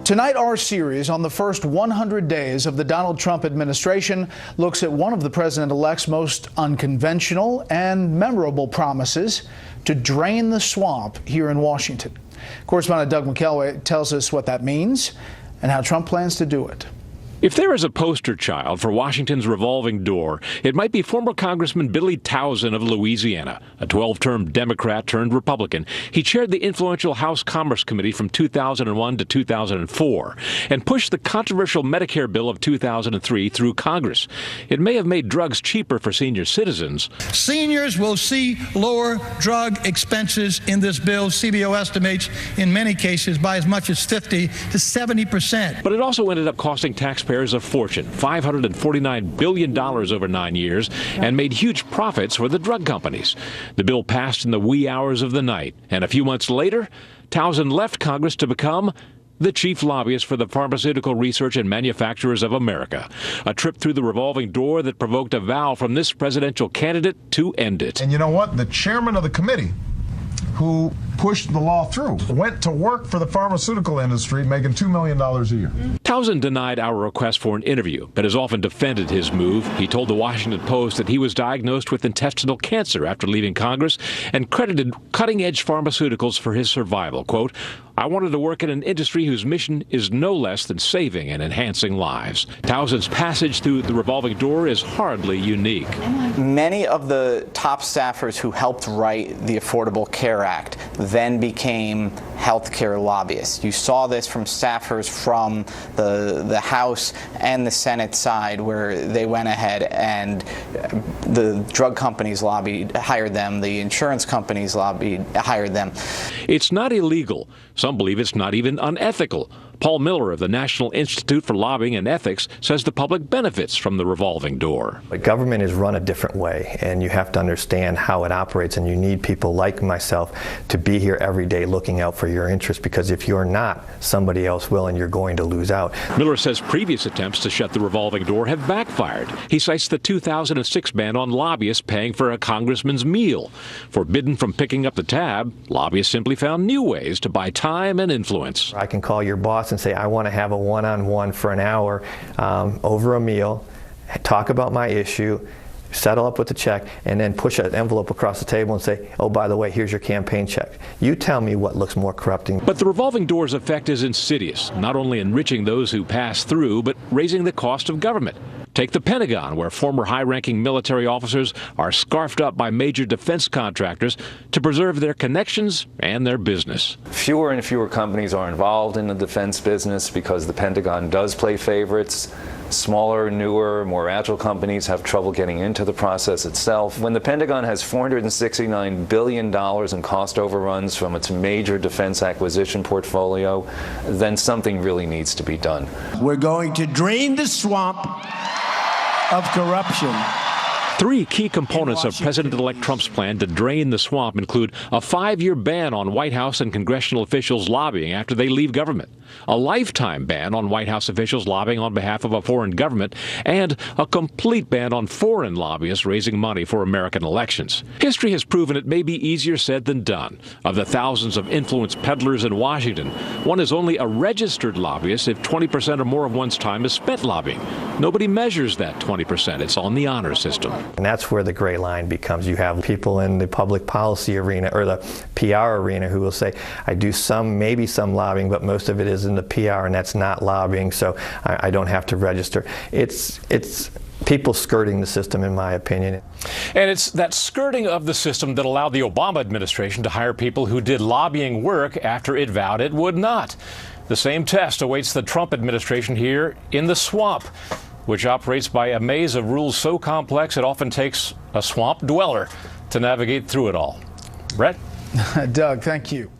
Tonight, our series on the first 100 days of the Donald Trump administration looks at one of the president-elect's most unconventional and memorable promises to drain the swamp here in Washington. Correspondent Doug McKelway tells us what that means and how Trump plans to do it. If there is a poster child for Washington's revolving door, it might be former Congressman Billy Tauzin of Louisiana, a 12-term Democrat turned Republican. He chaired the influential House Commerce Committee from 2001 to 2004 and pushed the controversial Medicare bill of 2003 through Congress. It may have made drugs cheaper for senior citizens. Seniors will see lower drug expenses in this bill. CBO estimates in many cases by as much as 50 to 70%. But it also ended up costing taxpayers a fortune, $549 billion over 9 years, and made huge profits for the drug companies. The bill passed in the wee hours of the night, and a few months later, Tauzin left Congress to become the chief lobbyist for the Pharmaceutical Research and Manufacturers of America, a trip through the revolving door that provoked a vow from this presidential candidate to end it. And you know what? The chairman of the committee who pushed the law through went to work for the pharmaceutical industry making $2 million a year. Tauzin denied our request for an interview, but has often defended his move. He told the Washington Post that he was diagnosed with intestinal cancer after leaving Congress and credited cutting-edge pharmaceuticals for his survival. Quote, "I wanted to work in an industry whose mission is no less than saving and enhancing lives." Tauzin's passage through the revolving door is hardly unique. Many of the top staffers who helped write the Affordable Care Act then became healthcare lobbyists. You saw this from staffers from the House and the Senate side, where they went ahead and the drug companies hired them, the insurance companies hired them. It's not illegal. Some believe it's not even unethical. Paul Miller of the National Institute for Lobbying and Ethics says the public benefits from the revolving door. But government is run a different way, and you have to understand how it operates, and you need people like myself to be here every day looking out for your interests, because if you're not, somebody else will, and you're going to lose out. Miller says previous attempts to shut the revolving door have backfired. He cites the 2006 ban on lobbyists paying for a congressman's meal. Forbidden from picking up the tab, lobbyists simply found new ways to buy time and influence. I can call your boss and say, I want to have a one-on-one for an hour over a meal, talk about my issue, settle up with the check, and then push an envelope across the table and say, oh, by the way, here's your campaign check. You tell me what looks more corrupting. But the revolving door's effect is insidious, not only enriching those who pass through, but raising the cost of government. Take the Pentagon, where former high-ranking military officers are scarfed up by major defense contractors to preserve their connections and their business. Fewer and fewer companies are involved in the defense business because the Pentagon does play favorites. Smaller, newer, more agile companies have trouble getting into the process itself. When the Pentagon has $469 billion in cost overruns from its major defense acquisition portfolio, then something really needs to be done. We're going to drain the swamp of corruption. Three key components of President-elect Trump's plan to drain the swamp include a 5-year ban on White House and congressional officials lobbying after they leave government, a lifetime ban on White House officials lobbying on behalf of a foreign government, and a complete ban on foreign lobbyists raising money for American elections. History has proven it may be easier said than done. Of the thousands of influence peddlers in Washington, one is only a registered lobbyist if 20% or more of one's time is spent lobbying. Nobody measures that 20%. It's on the honor system. And that's where the gray line becomes. You have people in the public policy arena or the PR arena who will say, I do maybe some lobbying, but most of it is in the PR, and that's not lobbying, so I don't have to register. It's people skirting the system, in my opinion. And it's that skirting of the system that allowed the Obama administration to hire people who did lobbying work after it vowed it would not. The same test awaits the Trump administration here in the swamp, which operates by a maze of rules so complex it often takes a swamp dweller to navigate through it all. Brett? Doug, thank you.